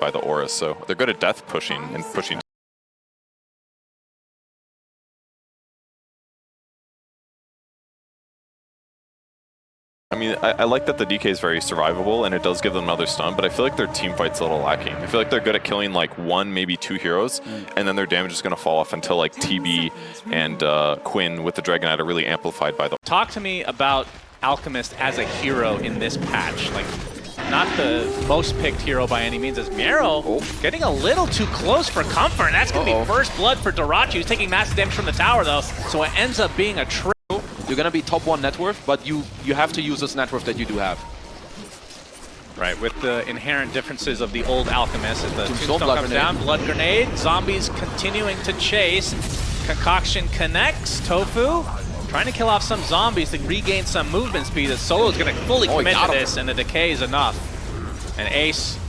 by the auras, so they're good at death pushing and pushing. I mean, I like that the DK is very survivable and it does give them another stun, but I feel like their team fight's a little lacking. I feel like they're good at killing like 1, maybe 2 heroes, and then their damage is going to fall off until like TB and Quinn with the Dragonite are really amplified by the... Talk to me about Alchemist as a hero in this patch. Like, not the most picked hero by any means, as MieRo getting a little too close for comfort. And that's going to be first blood for dyrachyo. He's taking massive damage from the tower though, so it ends up being a trick. You're gonna be top 1 net worth, but you have to use this net worth that you do have. Right, with the inherent differences of the old Alchemist. As the Tombstone comes down, blood grenade, zombies continuing to chase. Concoction connects, tOfu trying to kill off some zombies to regain some movement speed. As Solo's gonna fully commit to this, and the decay is enough. And Ace,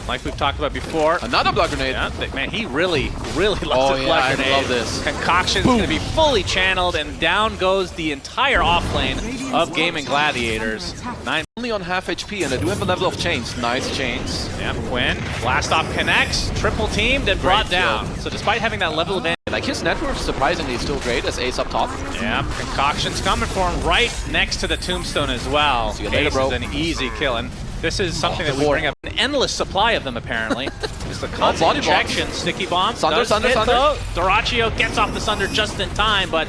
like we've talked about before. Another blood grenade. Yeah, man, he really loves his blood grenade. I love this. Concoction's going to be fully channeled, and down goes the entire offlane of Gaimin Gladiators. 9 only on half HP, and they do have a level of chains. Nice chains. Yeah, Quinn. Blast off connects, triple teamed and brought down. So despite having that level advantage. Like his net worth surprisingly is still great as Ace up top. Yeah, Concoction's coming for him right next to the tombstone as well. See you later, bro. Ace is an easy kill. And this is something that we bring up. An endless supply of them, apparently. Just the constant injection. Sticky bomb. Sunder. Dyrachyo gets off the Sunder just in time, but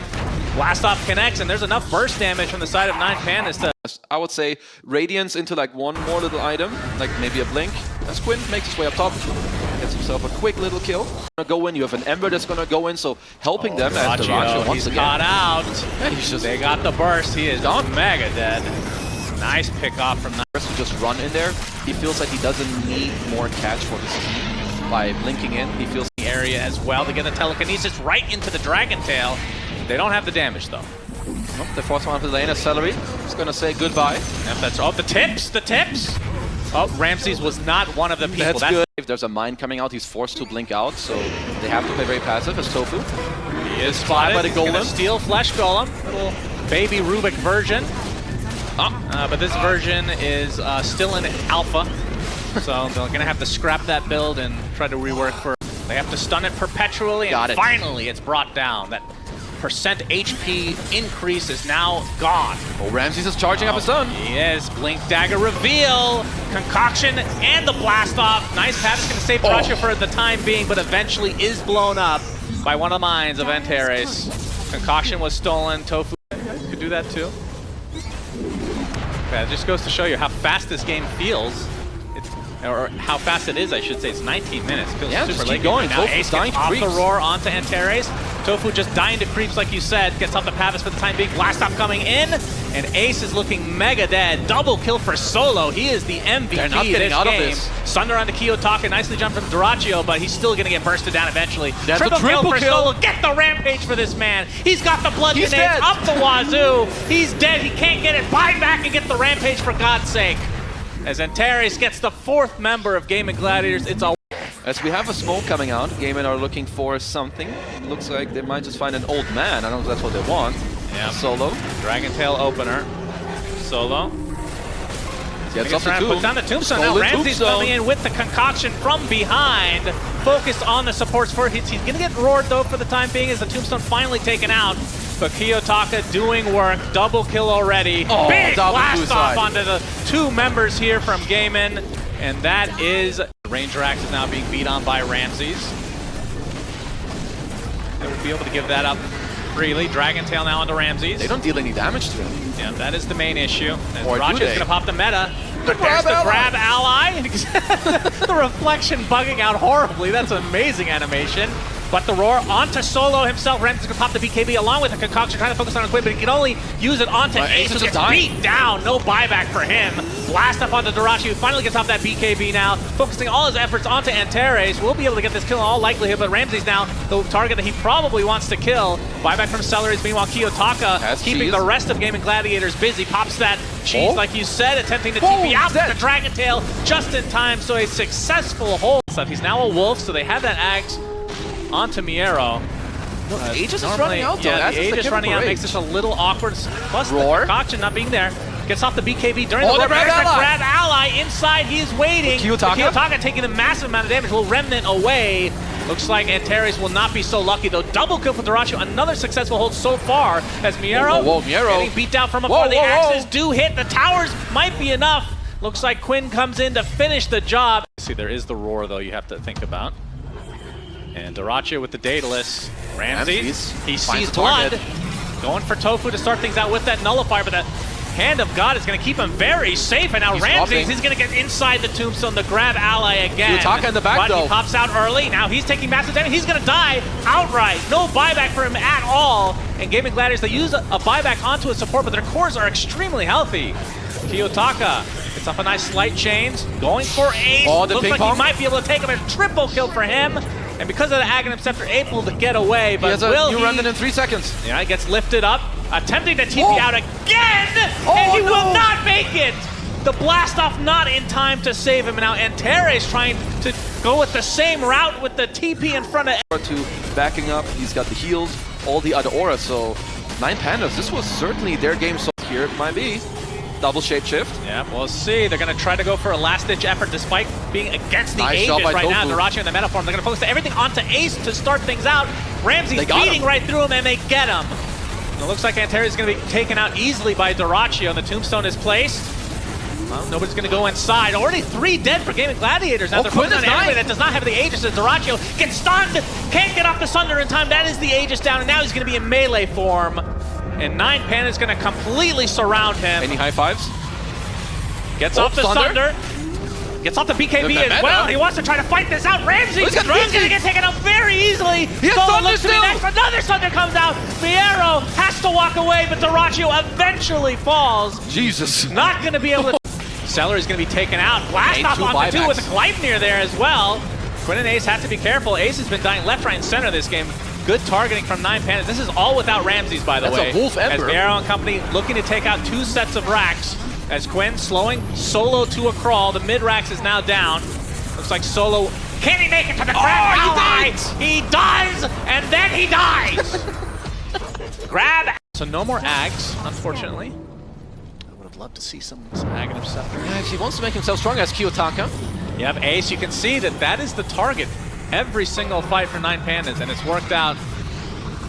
blast off connects, and there's enough burst damage from the side of 9PANDAS to... I would say Radiance into like one more little item, like maybe a Blink. As Quinn makes his way up top, gets himself a quick little kill. Go in, you have an Ember that's gonna go in, so helping them as Dyrachyo once again. Caught out. Yeah, he's just... They got the burst. He is mega dead. Nice pick off from to just run in there. He feels like he doesn't need more catch for his team by blinking in. He feels the area as well to get the telekinesis right into the Dragon Tail. They don't have the damage though. Nope, they force one up to the lane as Seleri is gonna say goodbye. Yep, that's all. The tips. Oh, Ramses was not one of the people. That's good. If there's a mine coming out, he's forced to blink out, so they have to play very passive as tOfu. He is spotted by the golem. Steal Flesh Golem, little baby Rubik version. But this version is still in alpha, so they're going to have to scrap that build and try to rework for... They have to stun it perpetually, and finally it's brought down. That percent HP increase is now gone. Oh, Ramses is charging up his stun. He is. Blink Dagger reveal, Concoction, and the blast off. Nice pass, going to save dyrachyo for the time being, but eventually is blown up by one of the mines of Antares. Concoction was stolen. tOfu could do that too. It just goes to show you how fast this game feels. Or how fast it is, I should say. It's 19 minutes. Feels super late going. Now Ace gets off the roar onto Antares. tOfu just dying to creeps, like you said. Gets off the Pavis for the time being. Blast off coming in. And Ace is looking mega dead. Double kill for Solo. He is the MVP They're not getting out of this. Sunder onto kiyotaka. Nicely jumped from dyrachyo, but he's still going to get bursted down eventually. That's triple kill for kill. Solo. Get the rampage for this man. He's got the blood grenades up the wazoo. He's dead. He can't get it. Buy back and get the rampage for God's sake. As Antares gets the 4th member of Gaimin Gladiators, it's all... As we have a smoke coming out, Gaimin are looking for something. Looks like they might just find an old man. I don't know if that's what they want. Yeah. Solo. Dragon Tail opener. Solo. Gets off the tomb. Puts down the tombstone. Now Ramses coming in with the concoction from behind. Focused on the supports for hits. He's going to get roared though for the time being as the tombstone finally taken out. But Kiyotaka doing work. Double kill already. Big blast off onto the 2 members here from Gaimin. And that is... Ranger Axe is now being beat on by Ramses. They will be able to give that up freely. Dragon Tail now onto Ramses. They don't deal any damage to him. Yeah, that is the main issue. Or Dyrachyo's going to pop the meta. But there's the grab ally. The reflection bugging out horribly. That's an amazing animation. But the roar onto Solo himself. Ramses is going to pop the BKB along with the concoction, trying to focus on his Quinn, but he can only use it onto Ace, who gets beat down. No buyback for him. Blast up onto dyrachyo, who finally gets off that BKB now, focusing all his efforts onto Antares. We'll be able to get this kill in all likelihood, but Ramses now the target that he probably wants to kill. Buyback from Seleri. Meanwhile, Kiyotaka keeping the rest of Gaimin Gladiators busy. Pops that cheese, like you said, attempting to TP out with the Dragon Tail just in time, so a successful hold. He's now a wolf, so they have that axe onto MieRo. Aegis is running out though. Yeah, the Aegis running out makes this a little awkward. Plus the concoction not being there. Gets off the BKB during the grab ally. grab ally inside. He's waiting. Kiyotaka taking a massive amount of damage. Will Remnant away. Looks like Antares will not be so lucky though. Double kill for dyrachyo. Another successful hold so far as MieRo getting beat down from afar. The axes do hit. The towers might be enough. Looks like Quinn comes in to finish the job. See, there is the roar though you have to think about. And dyrachyo with the Daedalus. Ramses, he sees blood. Going for tOfu to start things out with that nullifier, but the Hand of God is going to keep him very safe. And now Ramses, he's going to get inside the tombstone to grab ally again. Kiyotaka in the back though. He pops out early. Now he's taking massive damage. He's going to die outright. No buyback for him at all. And Gaimin Gladiators, they use a buyback onto a support, but their cores are extremely healthy. Kiyotaka gets off a nice slight chains. Going for ace. Oh, the looks like ping-pong. he might be able to take him. A triple kill for him. And because of the Aghanim Scepter, able to get away, but he has a new remnant in 3 seconds. Yeah, he gets lifted up, attempting to TP out again, and he will not make it! The blast off not in time to save him, and now Antares trying to go with the same route with the TP in front of... To backing up, he's got the heals, all the other auras, so 9PANDAS, this was certainly their game, so here it might be. Double shape shift. Yeah, we'll see. They're going to try to go for a last-ditch effort despite being against the Nice Aegis right tOfu. now. dyrachyo in the meta form. They're going to focus everything onto Ace to start things out. Ramsey's beating right through him, and they get him. And it looks like Antares is going to be taken out easily by dyrachyo, and the tombstone is placed. Well, nobody's going to go inside. Already 3 dead for Gaimin Gladiators. Now they're Quinn focusing is on everybody nice. that does not have the Aegis as dyrachyo gets stunned, can't get off the Sunder in time. That is the Aegis down, and now he's going to be in melee form. And 9PANDAS is going to completely surround him. Any high fives? Gets off the Sunder. Gets off the BKB as well. He wants to try to fight this out. Ramsey, he's going to get taken out very easily. Solo looks to be next. Another Sunder comes out. MieRo has to walk away, but dyrachyo eventually falls. Jesus. Not going to be able to... Seleri's going to be taken out. Blast off onto 2 with a Gleipnir there as well. Quinn and Ace have to be careful. Ace has been dying left, right, and center this game. Good targeting from 9PANDAS. This is all without Ramses, by the way. That's a Wolf Ember. As MieRo and company looking to take out 2 sets of racks. As Quinn slowing Solo to a crawl. The mid-racks is now down. Looks like Solo, can he make it to the grab ally? He does, and then he dies. Grab. So no more Ags, unfortunately. I would have loved to see some Aghanim Scepter. Yeah, if he wants to make himself strong as Kiyotaka. You have Ace, you can see that is the target. Every single fight for 9PANDAS, and it's worked out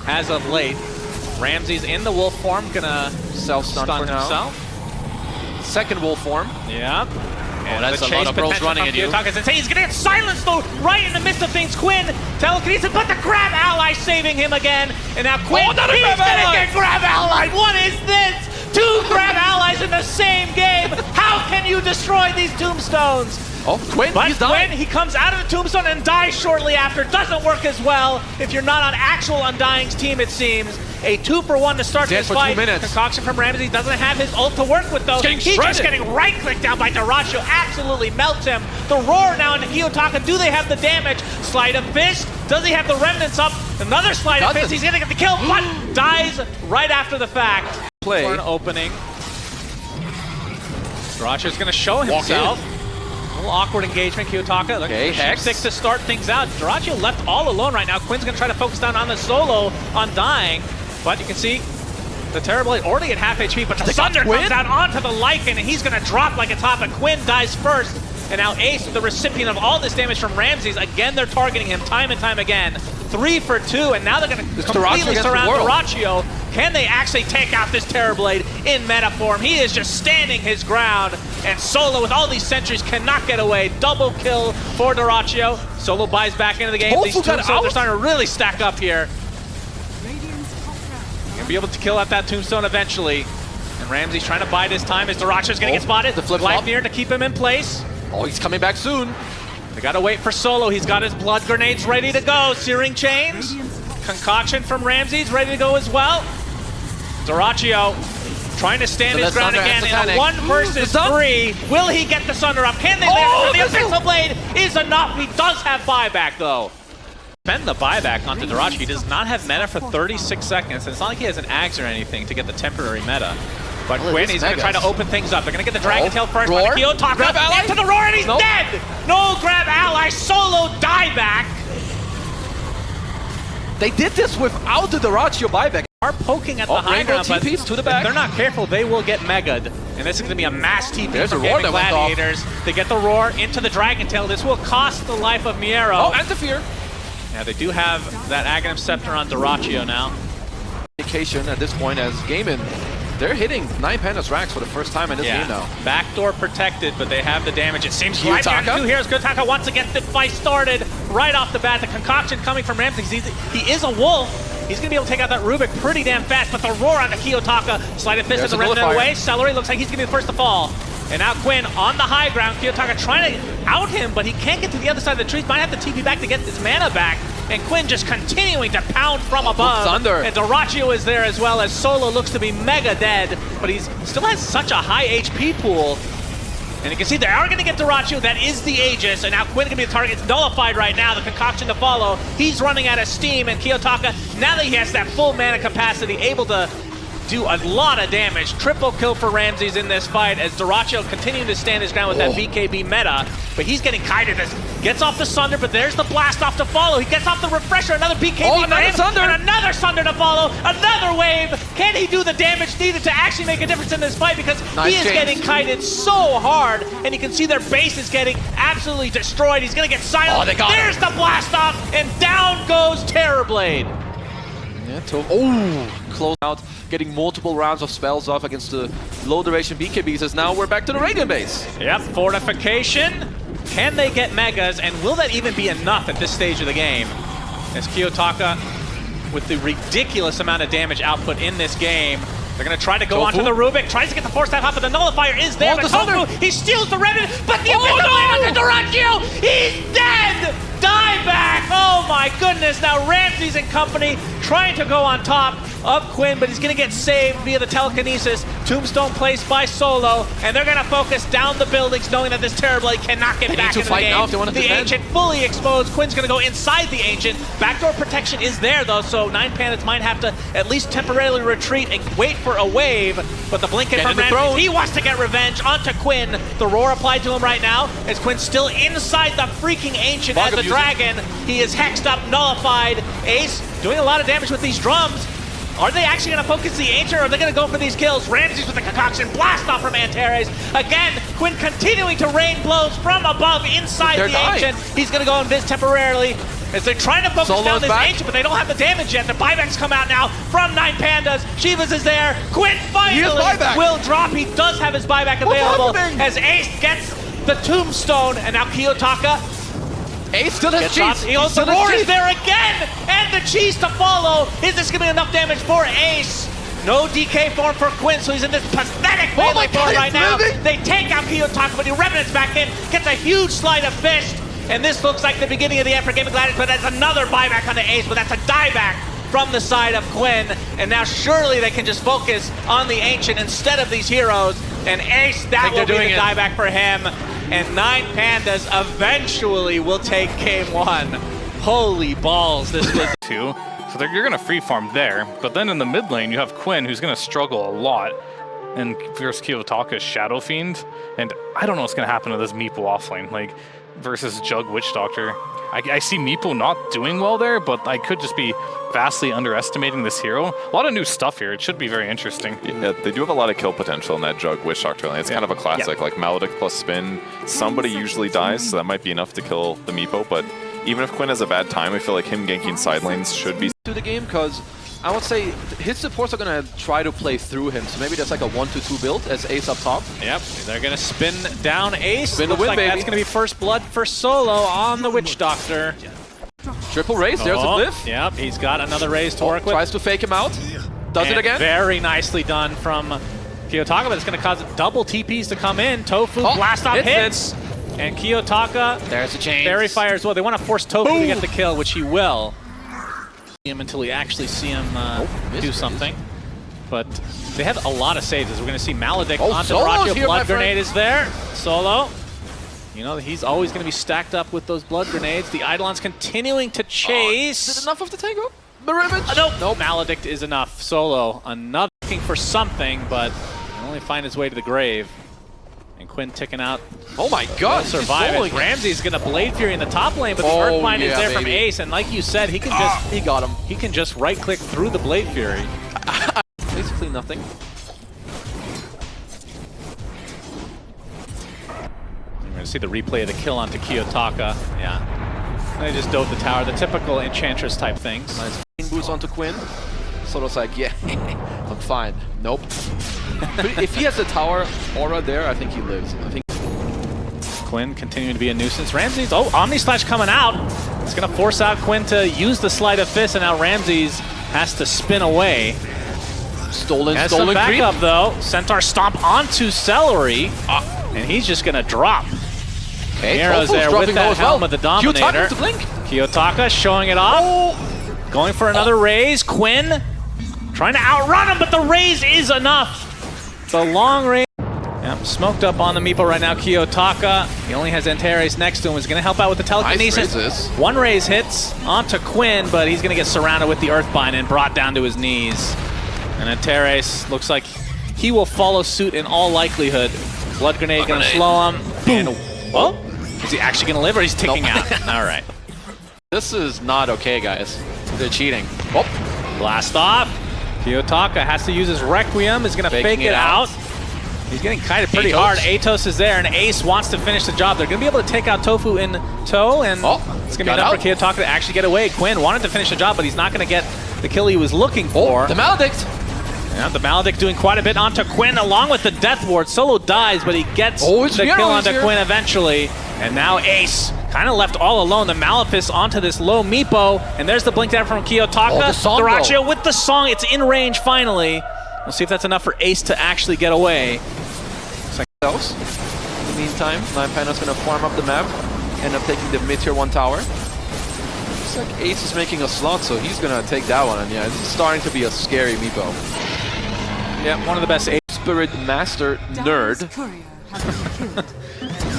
as of late. Ramses in the wolf form, gonna Self-stun for now. himself. Second wolf form. Yeah. And that's the a lot of bros running at you. He's gonna get silenced though, right in the midst of things. Quinn, telekinesis, but the grab ally saving him again. And now Quinn, he's gonna get grab ally. What is this? 2 grab allies in the same game. How can you destroy these tombstones? Oh, Quinn, But he's dying. Quinn, he comes out of the tombstone and dies shortly after. Doesn't work as well if you're not on actual Undying's team, it seems. A 2-for-1 to start this fight. 2 minutes. Concoction from Ramsey doesn't have his ult to work with though. He's just getting right-clicked down by dyrachyo. Absolutely melts him. The roar now into Kiyotaka. Do they have the damage? Sleight of fist. Does he have the remnants up? Another sleight of fist. He's gonna get the kill, but dies right after the fact. Play. For an opening. dyrachyo's gonna show himself. A little awkward engagement, Kiyotaka. Okay, Hex. 6 to start things out. dyrachyo left all alone right now. Quinn's gonna try to focus down on the Solo Undying. But you can see the Terrible Blade already at half HP, but the Sunder comes out onto the Lycan, and he's going to drop like it's hot, but Quinn dies first. And now Ace, the recipient of all this damage from Ramses. Again, they're targeting him time and time again. 3 for 2, and now they're going to completely surround dyrachyo. Can they actually take out this Terrorblade in meta form? He is just standing his ground, and Solo with all these sentries cannot get away. Double kill for dyrachyo. Solo buys back into the game. These tombstones are starting to really stack up here. Gonna be able to kill out that tombstone eventually. And Ramsey's trying to buy this time as dyrachyo's gonna get spotted. The flip-flop Gleipnir to keep him in place. Oh, he's coming back soon. They gotta wait for Solo. He's got his blood grenades ready to go. Searing chains. Concoction from Ramsey's ready to go as well. dyrachyo trying to stand his ground again in a 1 versus 3. Will he get the Sunder up? Can they land? The Pixel Blade is enough. He does have buyback though. Spend the buyback onto dyrachyo. He does not have meta for 36 seconds. And it's not like he has an Ags or anything to get the temporary meta. But Quinn, he's going to try to open things up. They're going to get the Dragon Tail first. Roar. Kiyotaka grab ally into the roar, and he's dead! No grab ally, Solo dieback. They did this without the dyrachyo buyback. are poking at the high ground, but TPs to the if back. they're not careful, they will get megga'd. And this is going to be a mass TP There's from a roar Gaimin that went off. Gladiators. They get the roar into the Dragon Tail. This will cost the life of MieRo. Oh, Antares. Yeah, they do have that Aghanim Scepter on dyrachyo now. Indication at this point as Gaimin, they're hitting 9PANDAS racks for the first time in this game now. Backdoor protected, but they have the damage. It seems Kiyotaka? right down to 2 heroes. Kiyotaka wants to get the fight started right off the bat. The concoction coming from Ramses. He is a wolf. He's going to be able to take out that Rubik pretty damn fast, but the roar on the Kiyotaka. Sleight of fist as the Resonant away. Seleri looks like he's going to be the first to fall. And now Quinn on the high ground. Kiyotaka trying to out him, but he can't get to the other side of the trees. Might have to TP back to get his mana back. And Quinn just continuing to pound from above. Thunder. And dyrachyo is there as well, as Solo looks to be mega dead, but he still has such a high HP pool. And you can see they are going to get dyrachyo. That is the Aegis, and now Quinn going to be the target. It's nullified right now. The concoction to follow. He's running out of steam, and Kiyotaka, now that he has that full mana capacity, able to do a lot of damage. Triple kill for Ramses in this fight as dyrachyo continuing to stand his ground with that BKB meta, but he's getting kited as gets off the Sunder, but there's the blast off to follow. He gets off the refresher, another BKB for him, Sunder. and another Sunder to follow, another wave. Can he do the damage needed to actually make a difference in this fight? Because he is getting kited so hard, and you can see their base is getting absolutely destroyed. He's gonna get silent. There's the blast off, and down goes Terrorblade. Yeah, close out, getting multiple rounds of spells off against the low duration BKBs as now we're back to the Radiant base. Yep, fortification. Can they get megas, and will that even be enough at this stage of the game? As Kiyotaka, with the ridiculous amount of damage output in this game, they're going to try to go onto the Rubik, tries to get the force stab hop, but the nullifier is there. But tOfu, he steals the Revenant, but the onto dyrachyo, he's dead! Die back! Oh my goodness, now Ramses and company trying to go on top of Quinn, but he's going to get saved via the telekinesis. Tombstone placed by Solo, and they're going to focus down the buildings knowing that this Terrorblade cannot get back into the game. Now if they want to the Ancient fully exposed. Quinn's going to go inside the Ancient. Backdoor protection is there though, so 9PANDAS might have to at least temporarily retreat and wait for a wave, but the blink in from Ramses, he wants to get revenge onto Quinn. The roar applied to him right now as Quinn's still inside the freaking Ancient as the Dragon. He is hexed up, nullified. Ace doing a lot of damage with these drums. Are they actually going to focus the Ancient, or are they going to go for these kills? Ramses with the concoction, blast off from Antares. Again, Quinn continuing to rain blows from above inside the Ancient. He's going to go invis temporarily as they're trying to focus down this Ancient, but they don't have the damage yet. The buybacks come out now from 9PANDAS. Shivas is there. Quinn finally will drop. He does have his buyback available as Ace gets the Tombstone, and now Kiyotaka. Ace still has cheese. The roar is there again, and the cheese to follow. Is this going to be enough damage for Ace? No DK form for Quinn, so he's in this pathetic melee form right now. They take out Kiyotaka, but he revenants back in, gets a huge sleight of fist, and this looks like the beginning of the end for Gaimin Gladiators, but that's another buyback on the Ace, but that's a dieback from the side of Quinn, and now surely they can just focus on the Ancient instead of these heroes, and Ace, that will be the dieback for him. And 9PANDAS eventually will take game 1. Holy balls, this was two. So you're going to free farm there, but then in the mid lane you have Quinn, who's going to struggle a lot. And versus Kiyotaka's Shadow Fiend, and I don't know what's going to happen to this Meepo offlane, like versus Jug Witch Doctor. I see Meepo not doing well there, but I could just be vastly underestimating this hero. A lot of new stuff here. It should be very interesting. Yeah, they do have a lot of kill potential in that Jug Witch Doctor lane. It's kind of a classic, like Maledict plus spin. Somebody usually dies, so that might be enough to kill the Meepo, but even if Quinn has a bad time, I feel like him ganking side lanes should be to the game, because I would say his supports are going to try to play through him, so maybe that's like a 1-2 build as Ace up top. Yep, they're going to spin down Ace. Spin the win, like baby. That's going to be first blood for Solo on the Witch Doctor. Triple raise, there's a glyph. Yep, he's got another raise to work with. Tries to fake him out. Does it again. Very nicely done from Kiyotaka, but it's going to cause double TPs to come in. tOfu blast off hits. And Kiyotaka, there's a change. Fairy Fire as well. They want to force tOfu to get the kill, which he will. Until we actually see him do something. But they have a lot of saves, as we're going to see Maledict onto dyrachyo. Blood Grenade is there. Solo. You know, he's always going to be stacked up with those blood grenades. The Eidolon's continuing to chase. Is it enough of the tango? The revenge? Nope. Maledict is enough. Solo, another looking for something, but can only find his way to the grave. And Quinn ticking out. Oh my god, survive it. Ramsey's gonna Blade Fury in the top lane, but the Earthbind is there from Ace, and like you said, he can just he got him. He can just right click through the Blade Fury. Absolutely nothing. We're going to see the replay of the kill onto Kiyotaka. Yeah. They just dove the tower. The typical Enchantress type things. Nice boost onto Quinn. Solo's like, yeah, I'm fine. Nope. But if he has the tower aura there, I think he lives. I think Quinn continuing to be a nuisance. Ramses, Omni Slash coming out. It's going to force out Quinn to use the Sleight of Fist, and now Ramses has to spin away. stolen some backup creep. though. Centaur stomp onto Seleri, and he's just going to drop. Okay, MieRo's there with that helm of the Dominator. Kiyotaka to blink. Kiyotaka showing it off. Going for another raise. Quinn trying to outrun him, but the raise is enough. The long range. Yep, smoked up on the Meepo right now. Kiyotaka, he only has Antares next to him. He's going to help out with the telekinesis. Nice. One raise hits onto Quinn, but he's going to get surrounded with the Earthbind and brought down to his knees. And Antares looks like he will follow suit in all likelihood. Blood Grenade going to slow him. And, oh, is he actually going to live, or he's ticking out? All right. This is not okay, guys. They're cheating. Oh, Blast off. Kiyotaka has to use his Requiem. Is going to fake it out. He's getting kited pretty hard. Atos is there, and Ace wants to finish the job. They're going to be able to take out tOfu in tow, and it's going to be enough for Kiyotaka to actually get away. Quinn wanted to finish the job, but he's not going to get the kill he was looking for. The Maledict. Yeah, the Maledict doing quite a bit onto Quinn, along with the Death Ward. Solo dies, but he gets the kill onto Quinn eventually. And now Ace kind of left all alone. The Malefice onto this low Meepo, and there's the blink down from Kiyotaka. Dyrachyo with the song. It's in range finally. We'll see if that's enough for Ace to actually get away. In the meantime, 9PANDAS going to farm up the map, end up taking the mid-tier 1 tower. Looks like Ace is making a slot, so he's going to take that one. And yeah, this is starting to be a scary Meepo. Yeah, one of the best Ace. Spirit Master Nerd.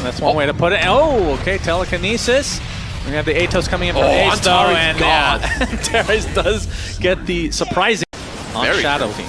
That's one way to put it. Oh, okay, telekinesis. We have the Atos coming in from Ace, though, and Antares does get the surprising on Shadow Fiend.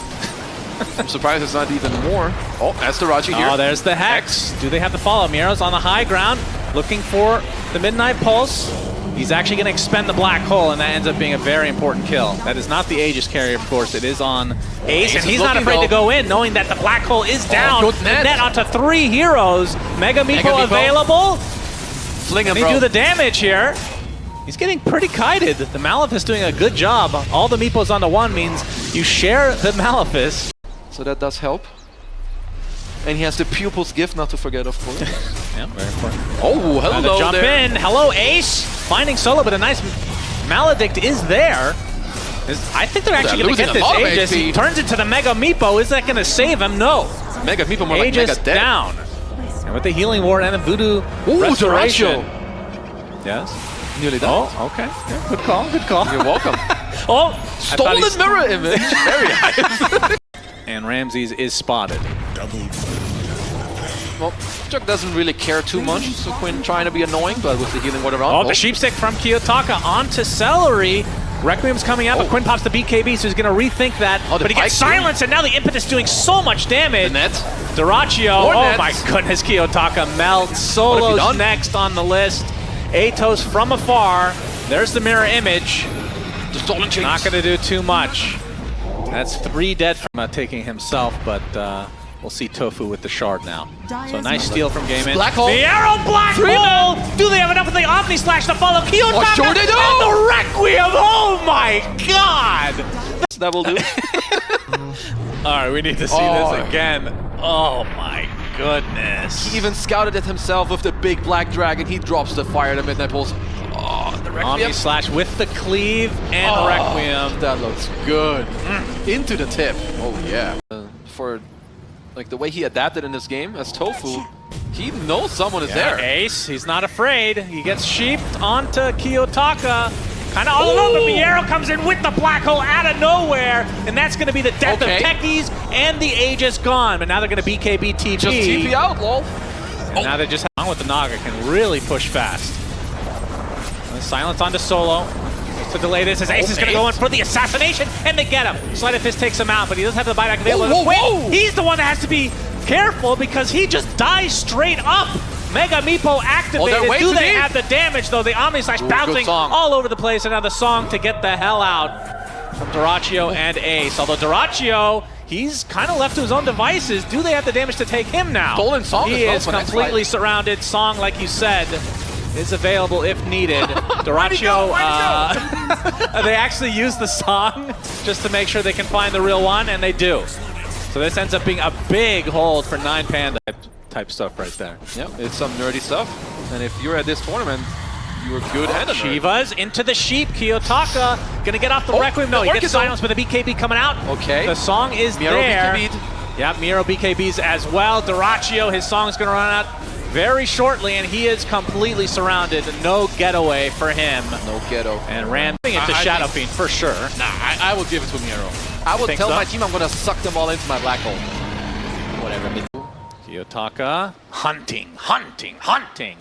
I'm surprised it's not even more. Oh, that's the Raji here. Oh, there's the Hex. Do they have the follow? MieRo's on the high ground, looking for the Midnight Pulse. He's actually going to expend the Black Hole, and that ends up being a very important kill. That is not the Aegis carrier, of course. It is on Ace, and he's not afraid to go in, knowing that the Black Hole is down. The net onto 3 heroes. Mega Meepo available. Fling him, bro. Can he do the damage here? He's getting pretty kited. The Malefice doing a good job. All the Meepos onto 1 means you share the Malefice. So that does help. And he has the Pupil's Gift, not to forget, of course. Yeah, very important. Oh, hello jump there. in. Hello, Ace. Finding Solo, but a nice Maledict is there. I think they're actually going to get this Aegis. He turns into the Mega Meepo. Is that going to save him? No. Mega Meepo more Aegis like Mega down. And with the Healing Ward and the Voodoo Restoration. Dyrachyo. Yes. Nearly done. Oh, okay. Yeah, good call. Good call. You're welcome. Stolen mirror image. Very nice. And Ramses is spotted. Well, Chuck doesn't really care too much, so Quinn trying to be annoying, but with the healing ward around. Oh, the Sheepstick from Kiyotaka onto Seleri. Requiem's coming out, but Quinn pops the BKB, so he's going to rethink that. But he gets silenced, and now the Impetus doing so much damage. The net. Dyrachyo. Oh my goodness, Kiyotaka melts. Solo's next on the list. Atos from afar. There's the mirror image. Not going to do too much. That's 3 dead from taking himself, but we'll see tOfu with the shard now. So a nice steal from Gaimin. Black Hole. MieRo Black Hole! Do they have enough of the Omni Slash to follow Kiyotaka? Sure they do! And the Requiem! Oh my god! That will do. Alright, we need to see this again. Oh my goodness. He even scouted it himself with the big black dragon. He drops the fire, the Midnight Pulse. Oh, the Requiem. Omni Slash with the cleave and Requiem. That looks good. Into the tip. Oh yeah. For like the way he adapted in this game as tOfu, he knows someone is there. Ace, he's not afraid. He gets sheeped onto Kiyotaka. Kind of all alone, but MieRo comes in with the Black Hole out of nowhere, and that's going to be the death of Techies and the Aegis gone. But now they're going to BKB TP. Just TP out, lol. And now they just hang on with the Naga, can really push fast. Silence onto Solo. To delay this, as Ace is going to go in for the assassination, and they get him. Sleight of Fist takes him out, but he doesn't have the buyback available. He's the one that has to be careful because he just dies straight up. Mega Meepo activated. Do they have the damage, though? The Omni Slash bouncing all over the place, and now the song to get the hell out from Dyrachyo and Ace. Although Dyrachyo, he's kind of left to his own devices. Do they have the damage to take him now? Stolen Song He as well is for completely next surrounded. Song, like you said, is available if needed. dyrachyo, they actually use the Song just to make sure they can find the real one, and they do. So this ends up being a big hold for 9PANDAS type stuff right there. Yep, it's some nerdy stuff. And if you're at this tournament, you were good and a nerd. Shivas into the sheep. Kiyotaka gonna get off the Requiem. No, he gets silenced with the BKB coming out. Okay. The Song is MieRo there. BKB'd. Yep, MieRo BKBs as well. dyrachyo, his Song's gonna run out very shortly, and he is completely surrounded. No getaway for him. No ghetto. And ran into Shadow Fiend for sure. Nah, I would give it to MieRo. I would Think tell so? my team I'm gonna suck them all into my black hole. Whatever. Kiyotaka hunting.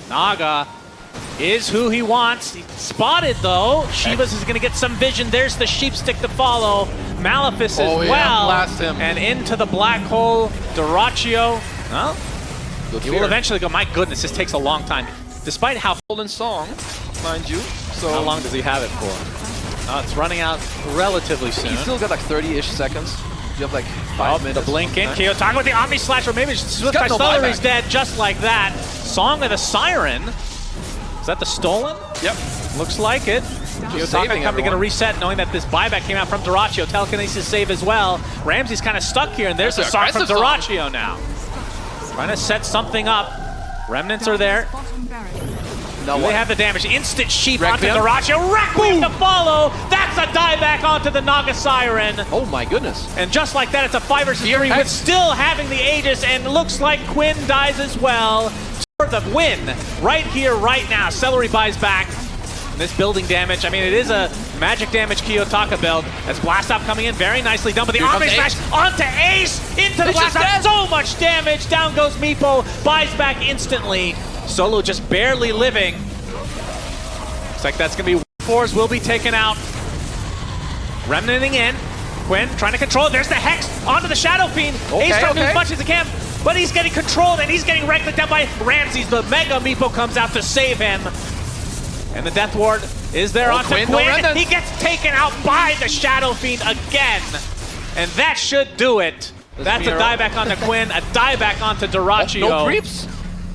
Naga is who he wants. He's spotted though. Shivas is gonna get some vision. There's the sheep stick to follow. Malefice as well. Blast him. And into the black hole. dyrachyo. Well, Good he will fear. eventually go. My goodness, this takes a long time. Despite how Stolen Song, mind you. So how long does he have it for? It's running out relatively soon. He's still got like 30-ish seconds. You have like 5 minutes. The blink in. Kiyotaka with the Omni Slash, or maybe Swift by got no Seleri is buyback. dead just like that. Song of the Siren. Is that the stolen? Yep. Looks like it. Kiyotaka saving coming to get a everyone. reset, knowing that this buyback came out from dyrachyo. Telekinesis save as well. Ramsey's kind of stuck here, and there's a That's song an from aggressive dyrachyo now. Trying to set something up. Remnants are there. Now They what? have the damage. Instant sheep Requiem. onto dyrachyo. Requiem to follow. That's a dieback onto the Naga Siren. Oh my goodness. And just like that, it's a 5 versus 3 with Hex. still having the Aegis, and looks like Quinn dies as well. For the win, right here, right now. Seleri buys back. And this building damage, I mean, it is a magic damage Kiyotaka build. As Blast Off coming in very nicely done, but the Here Omni comes Smash Ace. onto Ace, into the Ace Blast is Off. dead. So much damage, down goes Meepo, buys back instantly. Solo just barely living. Looks like that's gonna be fours will be taken out. Remnanting in. Quinn trying to control it. There's the Hex onto the Shadow Fiend. Ace trying to do as much as he can, but he's getting controlled and he's getting wrecked down by Ramses. The Mega Meepo comes out to save him. And the Death Ward is there onto Quinn, Quinn. no remnants. He gets taken out by the Shadow Fiend again. And that should do it. That's a MieRo. dieback onto Quinn, a dieback onto dyrachyo. No creeps.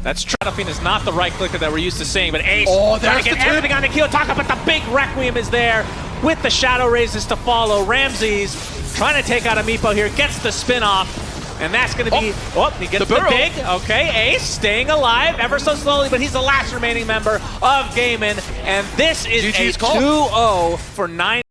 That's Shadow Fiend is not the right clicker that we're used to seeing, but Ace Oh, trying there's to get the tip. everything onto Kiyotaka, but the big Requiem is there with the Shadow Raises to follow. Ramses trying to take out a Meepo here, gets the spin off, and that's going to be, he gets the the burrow. dig. Okay, Ace staying alive ever so slowly, but he's the last remaining member of Gaimin, and this is GG's a call. 2-0 for 9.